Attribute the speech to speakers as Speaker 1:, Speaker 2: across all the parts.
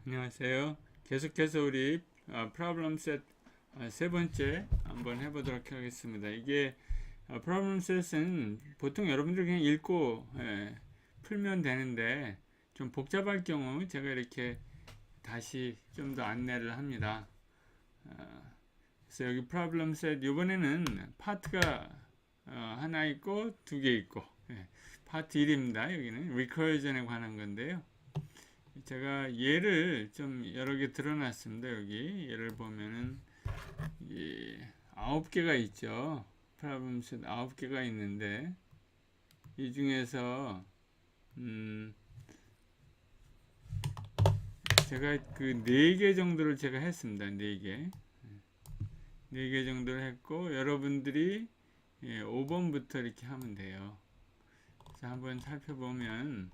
Speaker 1: 안녕하세요. 계속해서 우리 프로블럼 셋 세 번째 한번 해보도록 하겠습니다. 이게 프로블럼 셋은 보통 여러분들 그냥 읽고 풀면 되는데 좀 복잡할 경우 제가 이렇게 다시 좀 더 안내를 합니다. 그래서 여기 프로블럼 셋 이번에는 파트가 하나 있고 두 개 있고 파트 1입니다. 여기는 recursion에 관한 건데요. 제가 예를 좀 여러 개 드러났습니다. 여기 예를 보면은 9개가 있죠. 프로블럼 셋 9개가 있는데 이 중에서 제가 그 4개 정도를 제가 했습니다. 4개 정도를 했고 여러분들이 5번부터 이렇게 하면 돼요. 그래서 한번 살펴보면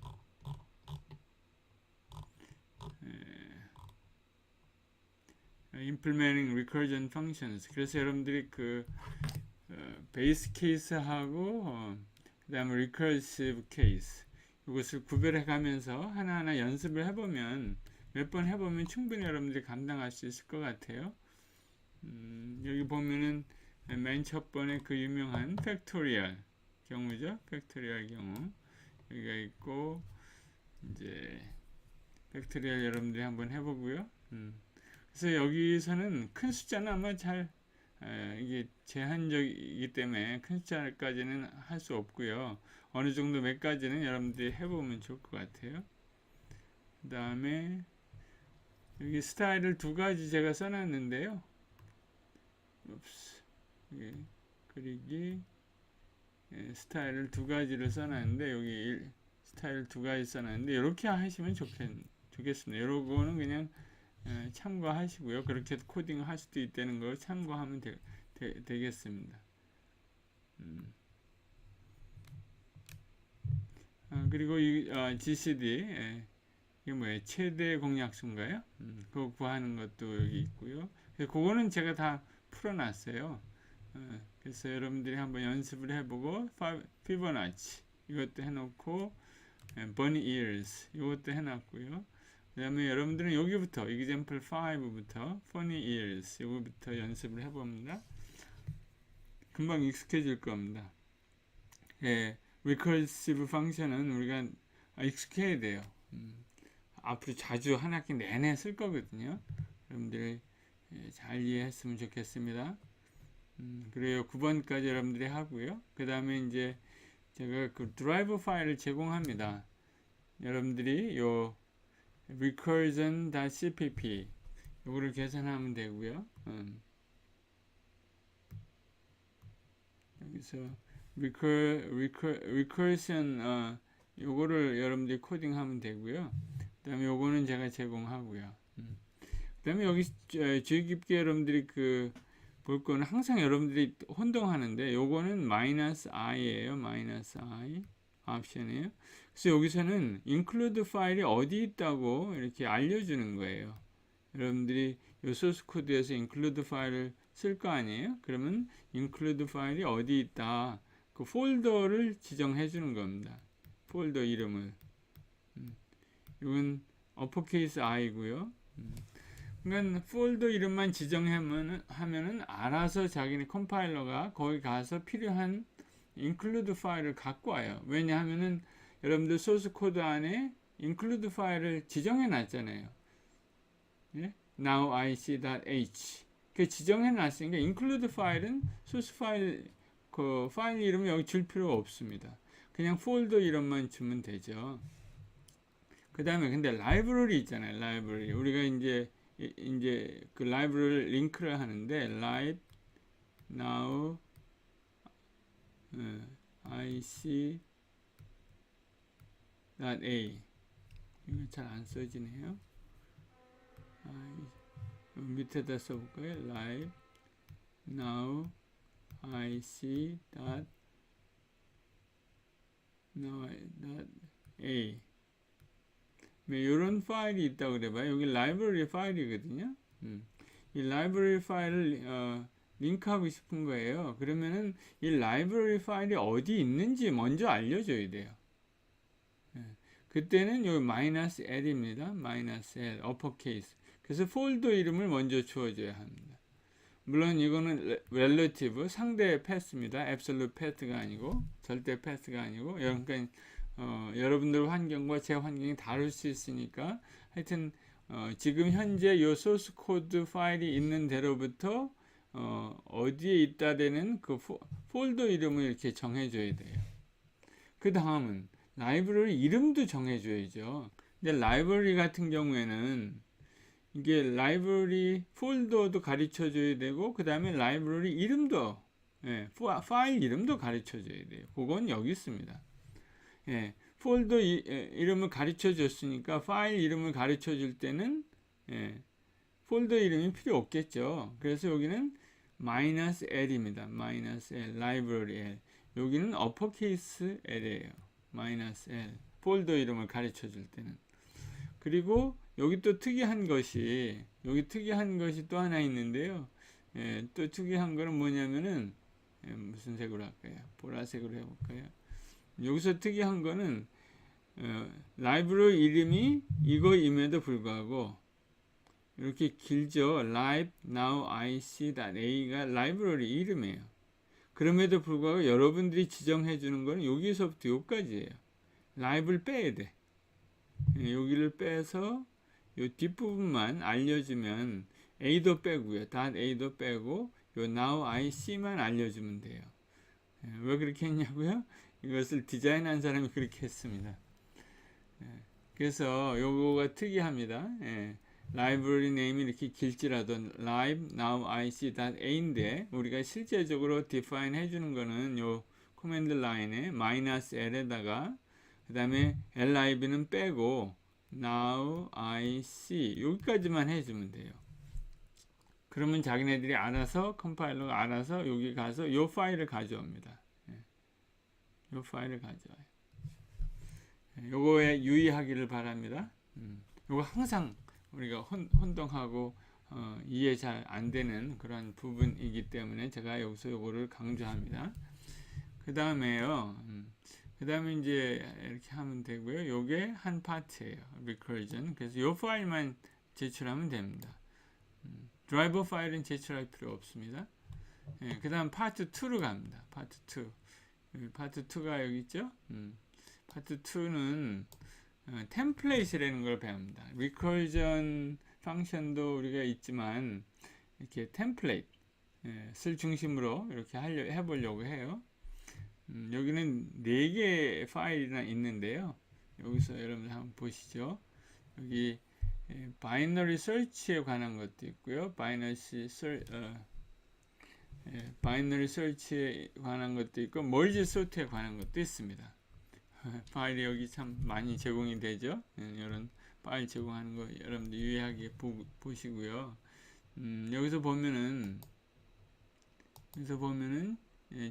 Speaker 1: implementing recursion functions. 그래서 여러분들이 그 베이스 케이스하고 그 다음에 recursive case 이것을 구별해 가면서 하나하나 연습을 해보면 몇 번 해보면 충분히 여러분들이 감당할 수 있을 것 같아요. 여기 보면은 맨 첫 번에 그 유명한 팩토리얼 경우죠. 팩토리얼 경우 여기가 있고 이제 팩토리얼 여러분들이 한번 해보고요. 그래서 여기서는 큰 숫자는 아마 잘 이게 제한적이기 때문에 큰 숫자까지는 할 수 없고요. 어느 정도 몇 가지는 여러분들이 해보면 좋을 것 같아요. 그 다음에 여기 스타일을 2가지 제가 써놨는데요. 그리기 스타일을 2가지를 써놨는데 여기 스타일 2가지 써놨는데 이렇게 하시면 좋겠습니다. 요거는 그냥 참고하시고요. 그렇게 코딩 할 수도 있다는 거 참고하면 되겠습니다. 그리고 이 GCD 이게 뭐예요? 최대 공약수인가요? 그거 구하는 것도 여기 있고요. 그거는 제가 다 풀어놨어요. 그래서 여러분들이 한번 연습을 해보고 피보나치 이것도 해놓고 bunny ears 이것도 해놨고요. 그 다음에 여러분들은 여기부터 example 5부터 funny ears 이거부터 연습을 해봅니다. 금방 익숙해질 겁니다. recursive function은 우리가 익숙해야 돼요. 앞으로 자주 한 학기 내내 쓸 거거든요. 여러분들이 잘 이해했으면 좋겠습니다. 그래요. 9번까지 여러분들이 하고요. 그 다음에 이제 제가 그 드라이브 파일을 제공합니다. 여러분들이 요 recursion.cpp 요거를 계산하면 되고요. 여기서 recursion 요거를 여러분들이 코딩하면 되고요. 그 다음에 요거는 제가 제공하고요. 그 다음에 여기 주의 깊게 여러분들이 볼 거는 항상 여러분들이 혼동하는데 요거는 -i예요. -i 옵션이에요. 그래서 여기서는 include 파일이 어디 있다고 이렇게 알려주는 거예요. 여러분들이 요 소스 코드에서 include 파일을 쓸 거 아니에요? 그러면 include 파일이 어디 있다. 그 폴더를 지정해 주는 겁니다. 폴더 이름을. 이건 어퍼케이스 I고요. 그러니까 폴더 이름만 지정하면은 알아서 자기네 컴파일러가 거기 가서 필요한 include 파일을 갖고 와요. 왜냐하면은 여러분들 소스 코드 안에 include 파일을 지정해 놨잖아요. 예? nowic.h 그 지정해 놨으니까 include 파일은 소스 파일 그 파일 이름을 여기 줄 필요가 없습니다. 그냥 폴더 이름만 주면 되죠. 그 다음에 근데 라이브러리 있잖아요. 라이브러리 우리가 이제 그 라이브러리 링크를 하는데 live now ic.a 이거 잘 안 써지네요. 밑에다 써볼까요? live now ic.a 이런 파일이 있다고 그래봐요. 여기 라이브러리 파일이거든요. 이 라이브러리 파일을 링크하고 싶은 거예요. 그러면은 이 라이브러리 파일이 어디 있는지 먼저 알려줘야 돼요. 예. 그때는 요 -l입니다. -l 어퍼케이스. 그래서 폴더 이름을 먼저 주어줘야 합니다. 물론 이거는 relative 상대 패스입니다. absolute path가 아니고 절대 패스가 아니고, 그러니까 여러분들 환경과 제 환경이 다를 수 있으니까 하여튼 지금 현재 요 소스 코드 파일이 있는 데로부터 어디에 있다라는 그 폴더 이름을 이렇게 정해줘야 돼요. 그 다음은 라이브러리 이름도 정해줘야죠. 근데 라이브러리 같은 경우에는 이게 라이브러리 폴더도 가르쳐 줘야 되고, 그 다음에 라이브러리 이름도, 파일 이름도 가르쳐 줘야 돼요. 그건 여기 있습니다. 폴더 이름을 가르쳐 줬으니까 파일 이름을 가르쳐 줄 때는 폴더 이름이 필요 없겠죠. 그래서 여기는 -l입니다. -l, 라이브러리 L. 여기는 어퍼케이스 L이에요. -l. 폴더 이름을 가르쳐 줄 때는. 그리고 여기 또 특이한 것이 또 하나 있는데요. 또 특이한 거는 뭐냐면은, 무슨 색으로 할까요? 보라색으로 해볼까요? 여기서 특이한 거는, 라이브러리 이름이 이거임에도 불구하고, 이렇게 길죠. live now ic.a가 라이브러리 이름이에요. 그럼에도 불구하고 여러분들이 지정해 주는 거는 여기서부터 여기까지예요. 라이브를 빼야 돼. 여기를 빼서 요 뒷부분만 알려주면 a도 빼고요. .a도 빼고 요 now ic만 알려주면 돼요. 왜 그렇게 했냐고요? 이것을 디자인한 사람이 그렇게 했습니다. 그래서 요거가 특이합니다. 라이브러리 네임이 이렇게 길지라도 live now ic.a인데 우리가 실제적으로 define 해주는 거는 요 코맨드 라인에 -l에다가 그 다음에 live는 빼고 now ic 여기까지만 해주면 돼요. 그러면 자기네들이 알아서, 컴파일러가 알아서 여기 가서 요 파일을 가져옵니다. 요 파일을 가져와요. 요거에 유의하기를 바랍니다. 요거 항상 우리가 혼동하고 이해 잘 안 되는 그런 부분이기 때문에 제가 여기서 요거를 강조합니다. 그 다음에요. 그 다음에 이제 이렇게 하면 되고요. 요게 한 파트예요. recursion. 그래서 요 파일만 제출하면 됩니다. 드라이버 파일은 제출할 필요 없습니다. 그 다음 파트 2로 갑니다. 파트 2. 파트 2가 여기 있죠? 파트 2는 템플레이트라는 걸 배웁니다. recursion 펑션도 우리가 있지만 이렇게 템플레이트 쓸 중심으로 이렇게 해보려고 해요. 여기는 4개의 파일이나 있는데요. 여기서 여러분들 한번 보시죠. 여기 바이너리 서치에 관한 것도 있고요. 바이너리 서치에 관한 것도 있고 멀지 소트에 관한 것도 있습니다. 파일이 여기 참 많이 제공이 되죠. 이런 파일 제공하는 거 여러분들 유의하게 보시고요. 여기서 보면은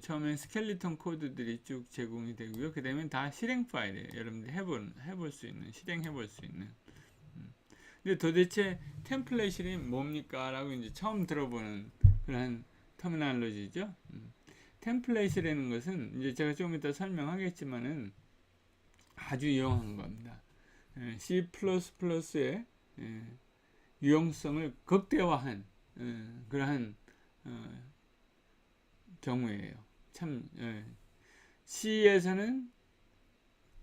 Speaker 1: 처음엔 스켈리톤 코드들이 쭉 제공이 되고요. 그 다음에 다 실행 파일이에요. 여러분들 해볼 수 있는, 실행해볼 수 있는. 근데 도대체 템플릿이 뭡니까? 라고 이제 처음 들어보는 그런 터미널로지죠. 템플릿이라는 것은 이제 제가 조금 이따 설명하겠지만은 아주 유용한 겁니다. C++의 유용성을 극대화한 그러한 경우예요. 참 C에서는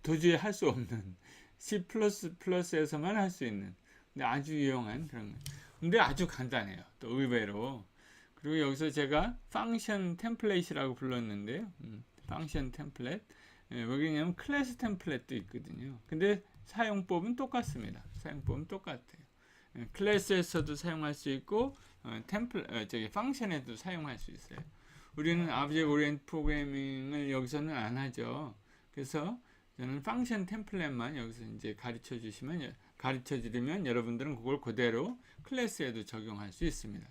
Speaker 1: 도저히 할 수 없는 C++에서만 할 수 있는 근데 아주 유용한 그런 거. 근데 아주 간단해요. 또 의외로. 그리고 여기서 제가 펑션 템플릿이라고 불렀는데요. 펑션 템플릿. 왜냐면 클래스 템플릿도 있거든요. 근데 사용법은 똑같습니다. 사용법은 똑같아요. 클래스에서도 사용할 수 있고 펑션에도 사용할 수 있어요. 우리는 오브젝트 오리엔티드 프로그래밍을 여기서는 안 하죠. 그래서 저는 펑션 템플릿만 여기서 이제 가르쳐 드리면 여러분들은 그걸 그대로 클래스에도 적용할 수 있습니다.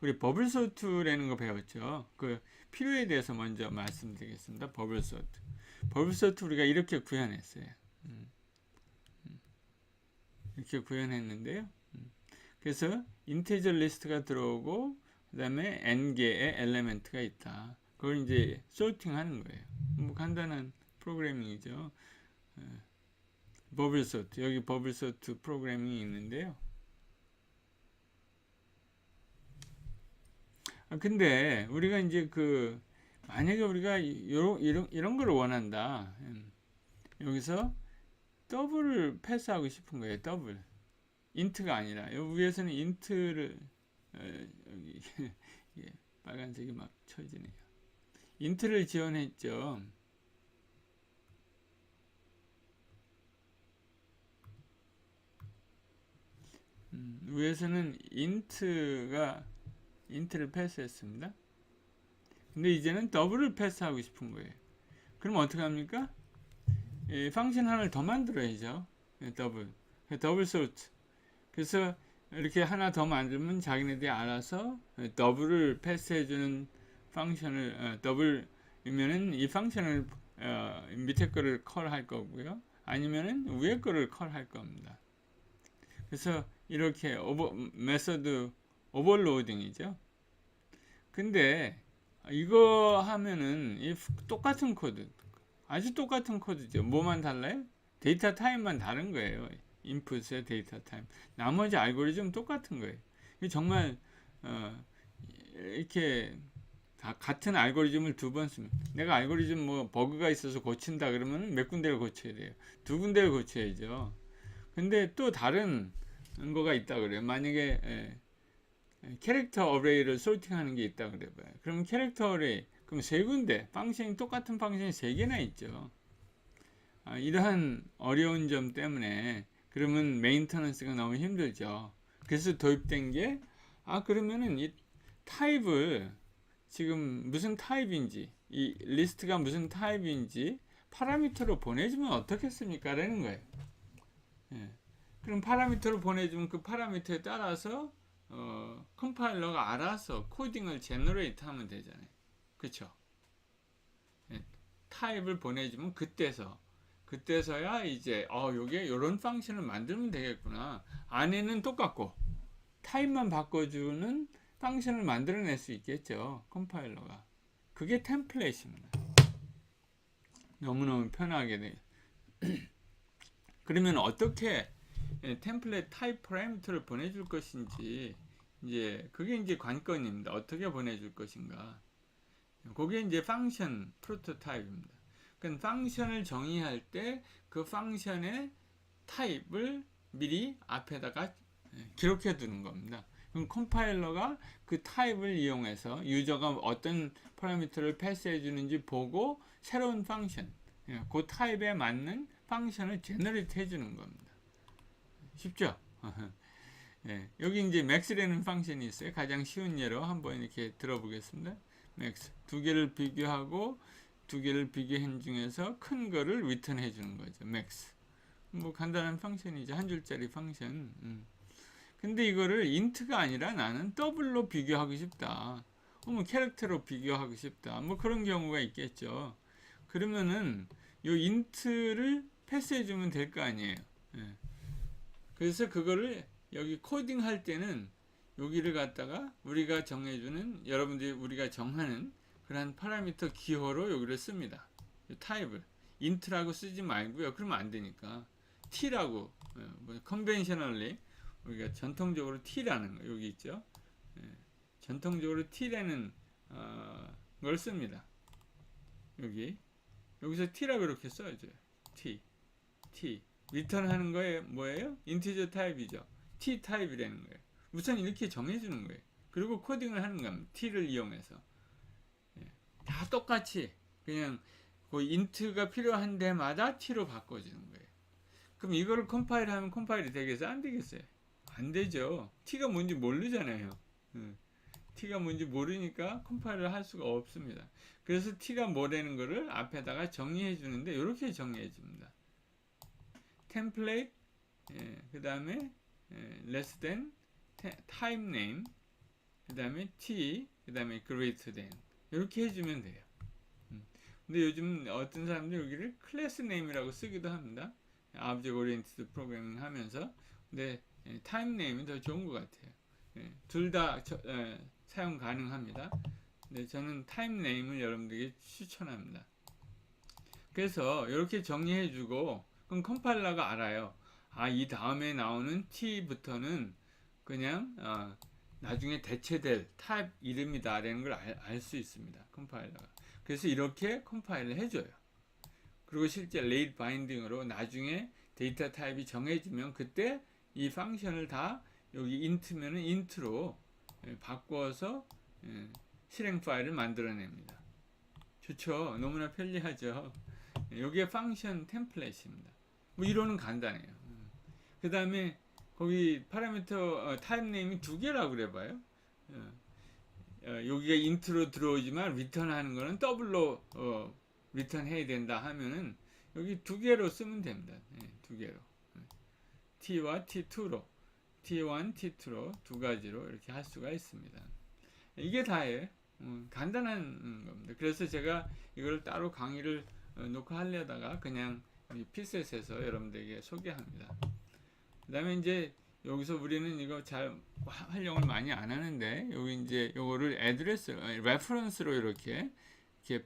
Speaker 1: 우리 버블 소트라는 거 배웠죠. 그 필요에 대해서 먼저 말씀드리겠습니다. 버블 소트. 버블 소트 우리가 이렇게 구현했어요. 이렇게 구현했는데요. 그래서 인티저 리스트가 들어오고 그 다음에 n개의 엘리멘트가 있다. 그걸 이제 소팅하는 거예요. 뭐 간단한 프로그래밍이죠. 버블 소트, 여기 버블 소트 프로그래밍이 있는데요. 근데 우리가 이제 만약에 우리가 이런 걸 원한다. 여기서 더블을 패스하고 싶은 거예요. 더블. 인트가 아니라. 여기 위에서는 인트를 여기 예, 빨간색이 막 쳐지네요. 인트를 지원했죠. 위에서는 인트를 패스했습니다. 근데 이제는 더블을 패스하고 싶은 거예요. 그럼 어떻게 합니까? 펑션 하나를 더 만들어야죠. 더블 소트. 그래서 이렇게 하나 더 만들면 자기네들이 알아서 더블을 패스해주는 펑션을 더블이면은 이 펑션을 밑에 거를 컬할 거고요. 아니면은 위에 거를 컬할 겁니다. 그래서 이렇게 메서드 오버로딩이죠. 근데 이거 하면은 똑같은 코드, 아주 똑같은 코드죠. 뭐만 달라요? 데이터 타입만 다른 거예요. 인풋의 데이터 타입. 나머지 알고리즘 똑같은 거예요. 정말 이렇게 다 같은 알고리즘을 두 번 쓰면, 내가 알고리즘 뭐 버그가 있어서 고친다 그러면 몇 군데를 고쳐야 돼요. 두 군데를 고쳐야죠. 근데 또 다른 거가 있다 그래요. 만약에 캐릭터 어레이를 소팅하는 게 있다 그래봐요. 그러면 캐릭터 어레이, 그럼 세 군데, 똑같은 펑션이 세 개나 있죠. 이러한 어려운 점 때문에 그러면 메인터넌스가 너무 힘들죠. 그래서 도입된 게 그러면은 이 타입을 지금 무슨 타입인지, 이 리스트가 무슨 타입인지 파라미터로 보내주면 어떻겠습니까? 라는 거예요. 그럼 파라미터로 보내주면 그 파라미터에 따라서 컴파일러가 알아서 코딩을 제너레이트 하면 되잖아요. 그쵸? 타입을 보내주면 그때서야 이제 요게 요런 펑션을 만들면 되겠구나. 안에는 똑같고 타입만 바꿔주는 펑션을 만들어낼 수 있겠죠. 컴파일러가. 그게 템플릿입니다. 너무너무 편하게 돼. 그러면 어떻게 템플릿 타입 파라미터를 보내줄 것인지, 이제 그게 이제 관건입니다. 어떻게 보내줄 것인가. 그게 이제 펑션 프로토타입입니다. 그러니까 펑션을 정의할 때 그 펑션의 타입을 미리 앞에다가 기록해 두는 겁니다. 그럼 컴파일러가 그 타입을 이용해서 유저가 어떤 파라미터를 패스해 주는지 보고 새로운 펑션, 그 타입에 맞는 펑션을 제너레이트 해 주는 겁니다. 쉽죠? 여기 이제 max라는 펑션이 있어요. 가장 쉬운 예로 한번 이렇게 들어보겠습니다. max 두 개를 비교하고 두 개를 비교한 중에서 큰 거를 리턴 해주는 거죠. max. 뭐 간단한 펑션이죠. 한 줄짜리 펑션. 근데 이거를 인트가 아니라 나는 더블로 비교하고 싶다. 뭐 캐릭터로 비교하고 싶다. 뭐 그런 경우가 있겠죠. 그러면은 요 인트를 패스해주면 될 거 아니에요. 그래서 그거를 여기 코딩 할 때는 여기를 갖다가 우리가 정해주는, 여러분들이 우리가 정하는 그런 파라미터 기호로 여기를 씁니다. 타입을 int라고 쓰지 말고요. 그러면 안 되니까 t라고, conventionally 우리가 전통적으로 t라는 거 여기 있죠. 전통적으로 t라는 걸 씁니다. 여기서 t라고 이렇게 써야죠. t 리턴 하는 거에 뭐예요? 인티저 타입이죠. t 타입이라는 거예요. 우선 이렇게 정해주는 거예요. 그리고 코딩을 하는 겁니다. t를 이용해서. 다 똑같이 그냥 그 인트가 필요한 데마다 t로 바꿔주는 거예요. 그럼 이거를 컴파일하면 컴파일이 되겠어요? 안 되겠어요? 안 되죠. t가 뭔지 모르잖아요. t가 뭔지 모르니까 컴파일을 할 수가 없습니다. 그래서 t가 뭐라는 거를 앞에다가 정의해 주는데 이렇게 정의해 줍니다. 템플릿, 그 다음에 less than, type name, 그 다음에 t, 그 다음에 greater than 이렇게 해주면 돼요. 근데 요즘 어떤 사람들이 여기를 클래스 네임이라고 쓰기도 합니다. Object Oriented Programming 하면서. 근데 타임 네임이 더 좋은 것 같아요. 둘 다 사용 가능합니다. 근데 저는 타임 네임을 여러분들에게 추천합니다. 그래서 이렇게 정리해주고 그럼 컴파일러가 알아요. 이 다음에 나오는 t부터는 그냥 나중에 대체될 타입 이름이다 라는 걸 알 수 있습니다. 컴파일러가. 그래서 이렇게 컴파일을 해줘요. 그리고 실제 레이트 바인딩으로 나중에 데이터 타입이 정해지면 그때 이 펑션을 다 여기 int면은 int로 바꿔서 실행 파일을 만들어냅니다. 좋죠? 너무나 편리하죠? 여기에 펑션 템플릿입니다. 뭐 이론은 간단해요. 그 다음에 거기 파라미터 타입 네임이 두 개라고 그래봐요. 여기가 int로 들어오지만 리턴하는 거는 더블로 리턴 해야 된다 하면은 여기 두 개로 쓰면 됩니다. 두 개로. T와 T2로, T1, T2로 두 가지로 이렇게 할 수가 있습니다. 이게 다예요. 간단한 겁니다. 그래서 제가 이걸 따로 강의를 놓고 하려다가 그냥 피셋에서 여러분들에게 소개합니다. 그 다음에 이제 여기서 우리는 이거 잘 활용을 많이 안 하는데 여기 이제 요거를 애드레스, 레퍼런스로 이렇게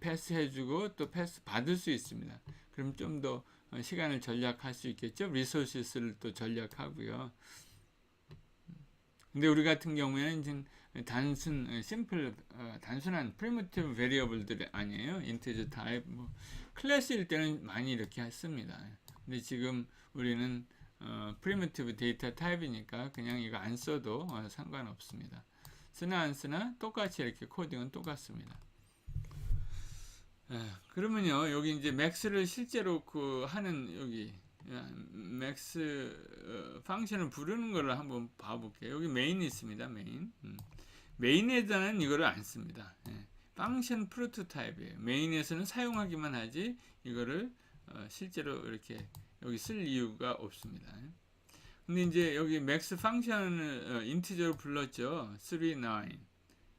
Speaker 1: 패스 해주고 또 패스 받을 수 있습니다. 그럼 좀 더 시간을 절약할 수 있겠죠. 리소시스를 또 절약하고요. 근데 우리 같은 경우에는 이제 단순한 프리미티브 베리어블들이 아니에요. 인티저 타입, 클래스일 때는 많이 이렇게 했습니다. 근데 지금 우리는 프리미티브 데이터 타입이니까 그냥 이거 안 써도 상관없습니다. 쓰나 안 쓰나 똑같이 이렇게 코딩은 똑같습니다. 그러면요, 여기 이제 맥스를 실제로 하는 여기 맥스 펑션을 부르는 거를 한번 봐볼게요. 여기 메인이 있습니다. 메인에다는 이거를 안 씁니다. 펑션 프로토타입이에요. 메인에서는 사용하기만 하지 이거를 실제로 이렇게 여기 쓸 이유가 없습니다. 근데 이제 여기 맥스 펑션을 인티저로 불렀죠. 3, 9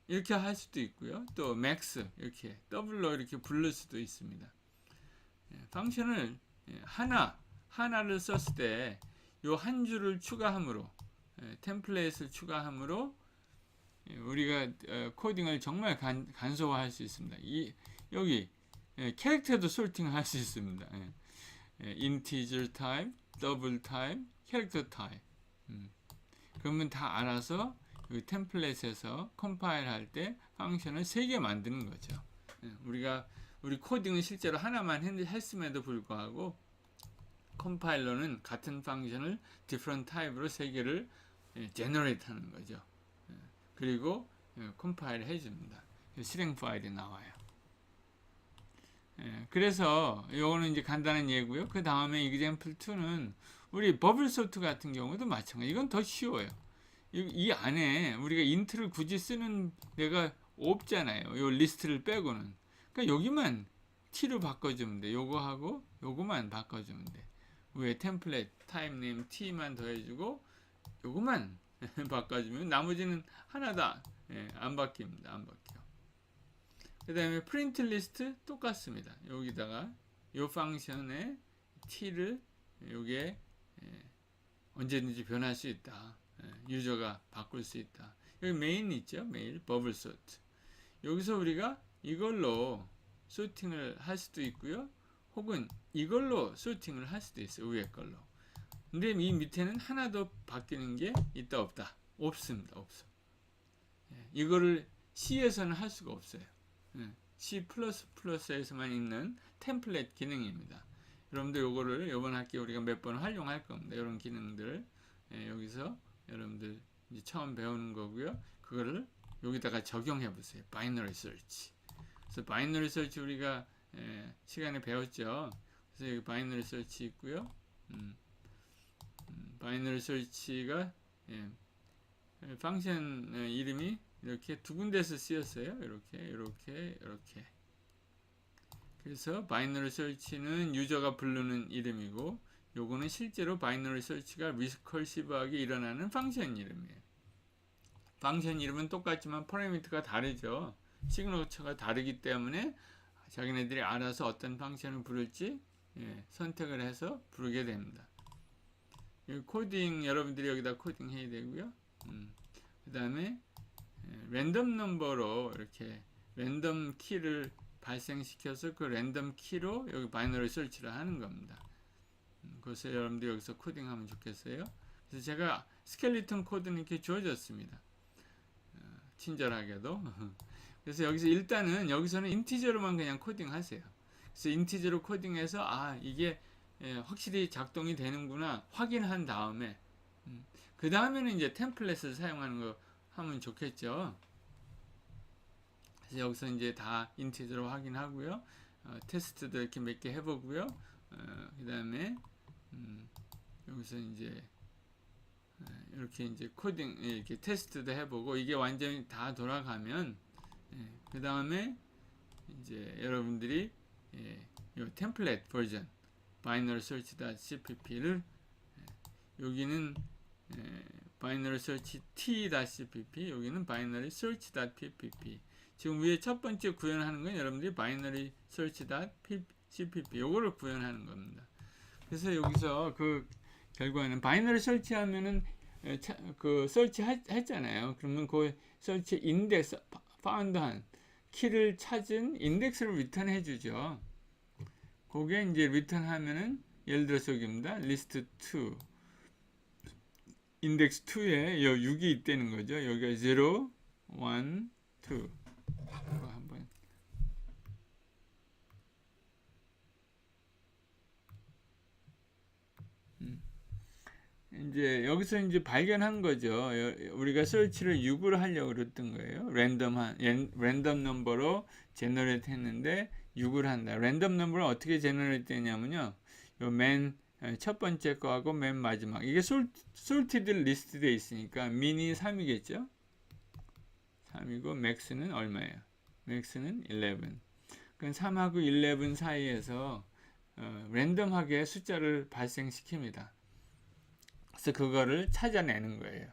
Speaker 1: 이렇게 할 수도 있고요. 또 맥스 이렇게 더블로 이렇게 부를 수도 있습니다. 펑션을 하나를 썼을 때 요 한 줄을 추가함으로 템플릿을 추가함으로 우리가 코딩을 정말 간소화할 수 있습니다. 여기 캐릭터도 소팅할 수 있습니다. integer type, double type, character type. 그러면 다 알아서 여기 템플릿에서 컴파일 할 때 펑션을 3개 만드는 거죠. 우리 코딩은 실제로 하나만 했음에도 불구하고 컴파일러는 같은 펑션을 different type로 3개를 generate 하는 거죠. 그리고 컴파일 해줍니다. 실행 파일이 나와요. 그래서 이거는 이제 간단한 예고요. 그 다음에 example 2는 우리 버블 소트 같은 경우도 마찬가지. 이건 더 쉬워요. 이 안에 우리가 인트를 굳이 쓰는 데가 없잖아요. 요 리스트를 빼고는. 그러니까 여기만 t로 바꿔주면 돼. 요거하고 요거만 바꿔주면 돼. 위에 템플릿 타입 네임 t만 더해주고 요거만 바꿔주면 나머지는 하나도 안 바뀝니다. 안 바뀌어. 그 다음에 프린트 리스트 똑같습니다. 여기다가 요 펑션에 t를 요게 언제든지 변할 수 있다. 유저가 바꿀 수 있다. 여기 메인 있죠? 메인 버블 소트. 여기서 우리가 이걸로 소팅을 할 수도 있고요. 혹은 이걸로 소팅을 할 수도 있어요. 위에 걸로. 근데 이 밑에는 하나도 바뀌는 게 있다 없다? 없습니다. 없어. 이거를 C에서는 할 수가 없어요. C++에서만 있는 템플릿 기능입니다. 여러분들 요거를 이번 학기에 우리가 몇 번 활용할 겁니다. 이런 기능들 여기서 여러분들 이제 처음 배우는 거고요. 그거를 여기다가 적용해 보세요. 바이너리 서치. 그래서 바이너리 서치 우리가 시간에 배웠죠. 그래서 여기 바이너리 서치 있고요. 바이너리 서치가 펑션 이름이 이렇게 두 군데서 쓰였어요. 이렇게. 그래서 바이너리 서치는 유저가 부르는 이름이고 요거는 실제로 바이너리 서치가 리커시브하게 일어나는 펑션 이름이에요. 펑션 이름은 똑같지만 파라미터가 다르죠. 시그너처가 다르기 때문에 자기네들이 알아서 어떤 펑션을 부를지 선택을 해서 부르게 됩니다. 코딩 여러분들이 여기다 코딩 해야 되고요. 그 다음에 랜덤 넘버로 이렇게 랜덤 키를 발생시켜서 그 랜덤 키로 여기 바이너리 설치를 하는 겁니다. 그래서 여러분들 여기서 코딩하면 좋겠어요. 그래서 제가 스켈리톤 코드는 이렇게 주어졌습니다. 친절하게도. 그래서 여기서 일단은 여기서는 인티저로만 그냥 코딩하세요. 그래서 인티저로 코딩해서 이게 확실히 작동이 되는구나 확인한 다음에 그 다음에는 이제 템플릿을 사용하는 거 하면 좋겠죠. 그래서 여기서 이제 다 인티저로 확인하고요. 테스트도 이렇게 몇 개 해보고요. 그 다음에 여기서 이제 이렇게 이제 코딩 이렇게 테스트도 해보고 이게 완전히 다 돌아가면 그 다음에 이제 여러분들이 이 템플릿 버전 binary search.cpp를 여기는 binary search t.cpp 여기는 binary search.ppp 지금 위에 첫 번째 구현하는 건 여러분들이 binary search.cpp 요거를 구현하는 겁니다. 그래서 여기서 그 결과는 바이너리 설치하면은 그 설치 했잖아요. 그러면 그 설치 인덱스 파운드한 키를 찾은 인덱스를 리턴해 주죠. 그게 이제 리턴하면은 예를 들어서 여기입니다. 리스트 2 인덱스 2에 6이 있다는 거죠. 여기가 0, 1, 2 한번 이제 여기서 이제 발견한 거죠. 우리가 설치를 6으로 하려고 그랬던 거예요. 랜덤 넘버로 제너레이트 했는데 6을 한다. 랜덤 넘버를 어떻게 제너레이트 했냐면요. 요 맨 첫 번째 거하고 맨 마지막. 이게 솔티드 리스트 돼 있으니까 미니 3이겠죠. 3이고 맥스는 얼마예요? 맥스는 11. 그럼 3하고 11 사이에서 랜덤하게 숫자를 발생시킵니다. 그래서 그거를 찾아내는 거예요.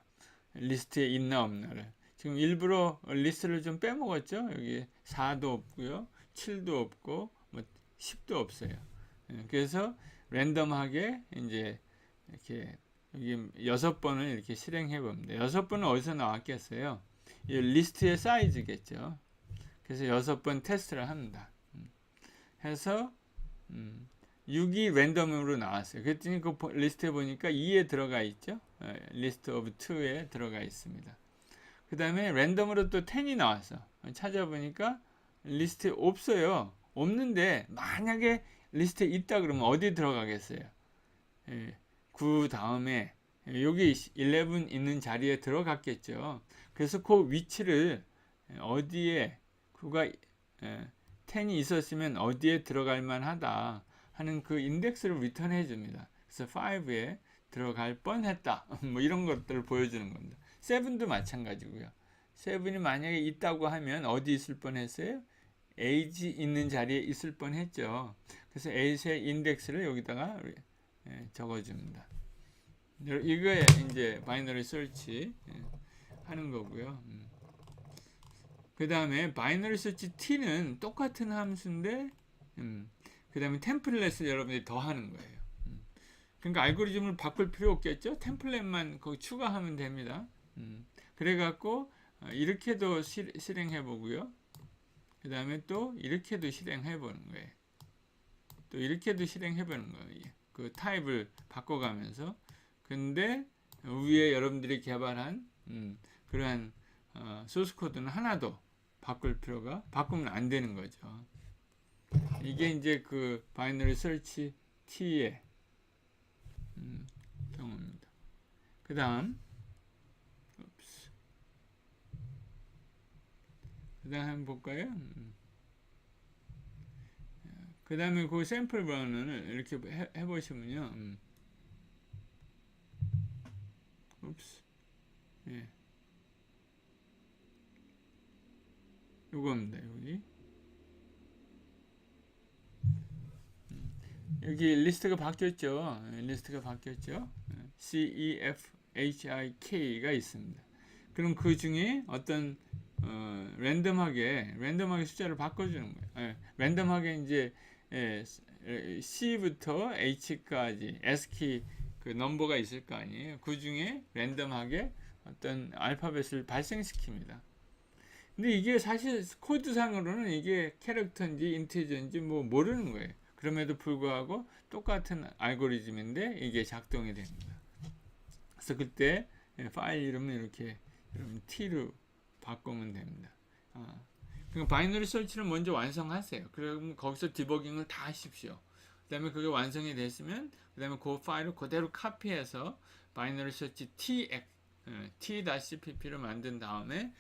Speaker 1: 리스트에 있나 없나를. 지금 일부러 리스트를 좀 빼먹었죠. 여기 4도 없고요. 7도 없고 뭐 10도 없어요. 그래서 랜덤하게 이제 이렇게 여기 6번을 이렇게 실행해 봅니다. 6번은 어디서 나왔겠어요? 이 리스트의 사이즈겠죠. 그래서 6번 테스트를 합니다. 해서 6이 랜덤으로 나왔어요. 그랬더니 그 리스트에 보니까 2에 들어가 있죠. 리스트 오브 2에 들어가 있습니다. 그 다음에 랜덤으로 또 10이 나왔어. 찾아보니까 리스트에 없어요. 없는데 만약에 리스트에 있다 그러면 어디 들어가겠어요? 9 다음에 여기 11 있는 자리에 들어갔겠죠. 그래서 그 위치를 어디에 9가 10이 있었으면 어디에 들어갈 만하다 하는 그 인덱스를 리턴해 줍니다. 그래서 5에 들어갈 뻔했다. 뭐 이런 것들을 보여주는 겁니다. 7도 마찬가지고요. 7이 만약에 있다고 하면 어디 있을 뻔했어요? 8이 있는 자리에 있을 뻔했죠. 그래서 8의 인덱스를 여기다가 적어줍니다. 이거에 이제 바이너리 설치 하는 거고요. 그 다음에 바이너리 설치 t는 똑같은 함수인데 그 다음에 템플릿을 여러분들이 더 하는 거예요. 그러니까 알고리즘을 바꿀 필요 없겠죠. 템플릿만 거기 추가하면 됩니다. 그래갖고 이렇게도 실행해 보고요. 그 다음에 또 이렇게도 실행해 보는 거예요. 또 이렇게도 실행해 보는 거예요. 그 타입을 바꿔가면서. 근데 위에 여러분들이 개발한 그러한 소스 코드는 하나도 바꾸면 안 되는 거죠. 이게 이제 그 바이너리 설치 T의 경우입니다. 그 다음 한번 볼까요? 그 다음에 그 샘플 버전을 이렇게 해보시면요. 예. 요겁니다. 여기 리스트가 바뀌었죠. CEFHIK가 있습니다. 그럼 그 중에 어떤 랜덤하게 숫자를 바꿔주는 거예요. 랜덤하게 이제 C부터 H까지 ASCII 그 넘버가 있을 거 아니에요. 그 중에 랜덤하게 어떤 알파벳을 발생시킵니다. 근데 이게 사실 코드상으로는 이게 캐릭터인지 인티저인지 뭐 모르는 거예요. 그럼에도 불구하고 똑같은 알고리즘인데 이게 작동이 됩니다. 그래서 그때 파일 이름은 이렇게 여러분 t로 바꾸면 됩니다. 그러니까 바이너리 설치를 먼저 완성하세요. 그럼 거기서 디버깅을 다 하십시오. 그 다음에 그게 완성이 됐으면 그 다음에 그 파일을 그대로 카피해서 바이너리 설치 t.cpp를 만든 다음에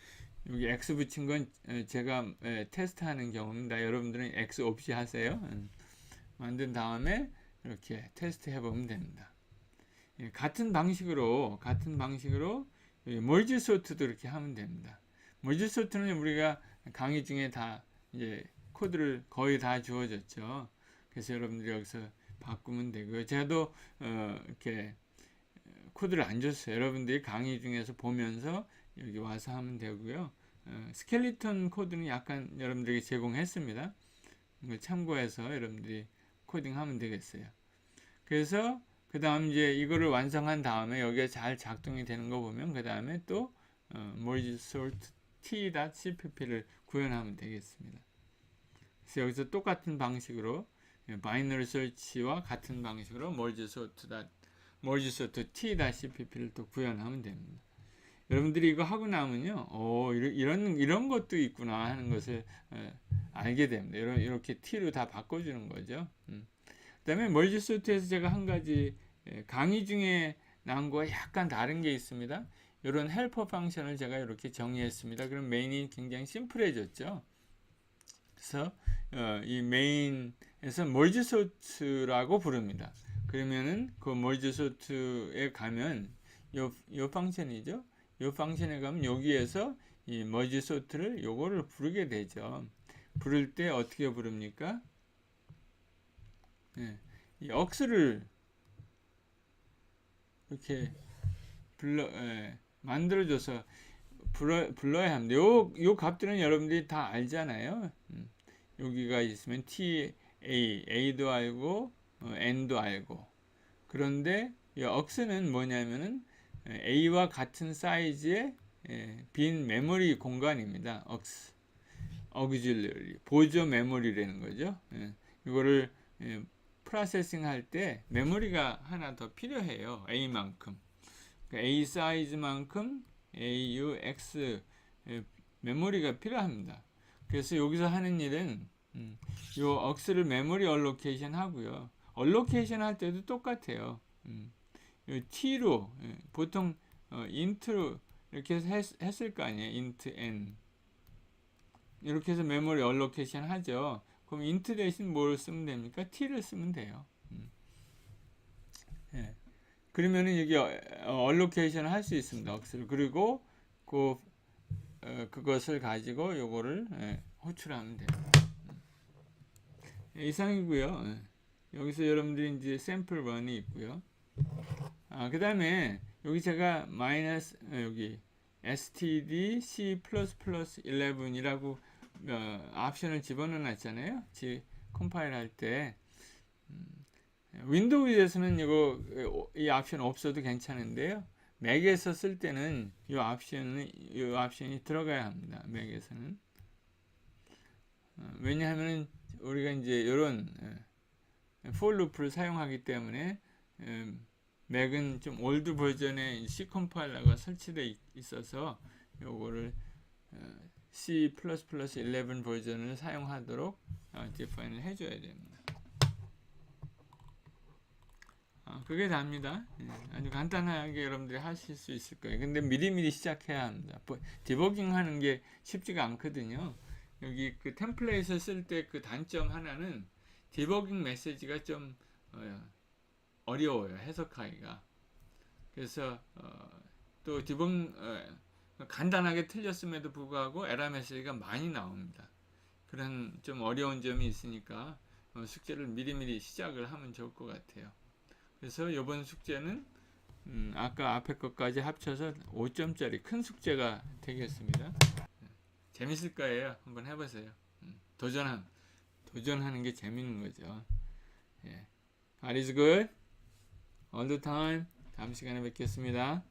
Speaker 1: 여기 x 붙인 건 제가 테스트하는 경우입니다. 여러분들은 x 없이 하세요. 만든 다음에 이렇게 테스트 해보면 됩니다. 같은 방식으로 멀지 소트도 이렇게 하면 됩니다. 멀지 소트는 우리가 강의 중에 다 이제 코드를 거의 다 주어졌죠. 그래서 여러분들이 여기서 바꾸면 되고요. 제가도 이렇게 코드를 안 줬어요. 여러분들이 강의 중에서 보면서 여기 와서 하면 되고요. 스켈리톤 코드는 약간 여러분들에게 제공했습니다. 이걸 참고해서 여러분들이 코딩하면 되겠어요. 그래서 그 다음 이제 이거를 완성한 다음에 여기에 잘 작동이 되는 거 보면 그 다음에 또 merge sort t.cpp를 구현하면 되겠습니다. 그래서 여기서 똑같은 방식으로 바이너리 설치와 같은 방식으로 merge sort t.cpp를 또 구현하면 됩니다. 여러분들이 이거 하고 나면요, 이런 것도 있구나 하는 것을 알게 됩니다. 이렇게 t로 다 바꿔주는 거죠. 그 다음에 멀지 소트에서 제가 한 가지 강의 중에 나온 거와 약간 다른 게 있습니다. 이런 헬퍼 펑션을 제가 이렇게 정의했습니다. 그럼 메인이 굉장히 심플해졌죠. 그래서 이 메인에서 멀지 소트라고 부릅니다. 그러면은 그 멀지 소트에 가면 요 펑션이죠. 요 펑션에 가면 여기에서 이 멀지 소트를 요거를 부르게 되죠. 부를 때 어떻게 부릅니까? 이 억스를 이렇게 만들어줘서 불러야 합니다. 요 값들은 여러분들이 다 알잖아요. 여기가 있으면 a도 알고 n도 알고. 그런데 이 억스는 뭐냐면은 a와 같은 사이즈의 빈 메모리 공간입니다. 억스, auxiliary 보조 메모리라는 거죠. 이거를 프로세싱 할 때 메모리가 하나 더 필요해요. A만큼. 그러니까 A 사이즈만큼 AUX 메모리가 필요합니다. 그래서 여기서 하는 일은 요 억스를 메모리 얼로케이션 하고요. 얼로케이션 할 때도 똑같아요. 요 T로 보통 int로 이렇게 해서 했을 거 아니에요. int n 이렇게 해서 메모리 얼로케이션 하죠. 그럼 int 대신 뭘 쓰면 됩니까? t를 쓰면 돼요. 그러면은 여기 얼로케이션을 할 수 있습니다. 억스를. 그리고 그것을 가지고 요거를 호출하면 돼요. 이상이고요. 여기서 여러분들이 이제 샘플 1이 있고요. 그 다음에 여기 제가 마이너스 여기 std c++11이라고 옵션을 집어넣어 놨잖아요. 컴파일 할 때 윈도우에서는 이 옵션 없어도 괜찮은데요. 맥에서 쓸 때는 이 옵션이 들어가야 합니다. 맥에서는 왜냐하면 우리가 이제 이런 for loop를 사용하기 때문에 맥은 좀 올드 버전의 C 컴파일러가 설치되어 있어서 요거를 C++11 버전을 사용하도록 디파인을 해줘야 됩니다. 그게 답니다. 아주 간단하게 여러분들이 하실 수 있을 거예요. 근데 미리미리 시작해야 합니다. 디버깅 하는 게 쉽지가 않거든요. 여기 그 템플레이트를 쓸 때 그 단점 하나는 디버깅 메시지가 좀 어려워요. 해석하기가. 그래서 또 간단하게 틀렸음에도 불구하고 에러 메시지가 많이 나옵니다. 그런 좀 어려운 점이 있으니까 숙제를 미리미리 시작을 하면 좋을 것 같아요. 그래서 이번 숙제는 아까 앞에 것까지 합쳐서 5점짜리 큰 숙제가 되겠습니다. 재밌을 거예요. 한번 해보세요. 도전하는 게 재밌는 거죠. God is good all the time. 다음 시간에 뵙겠습니다.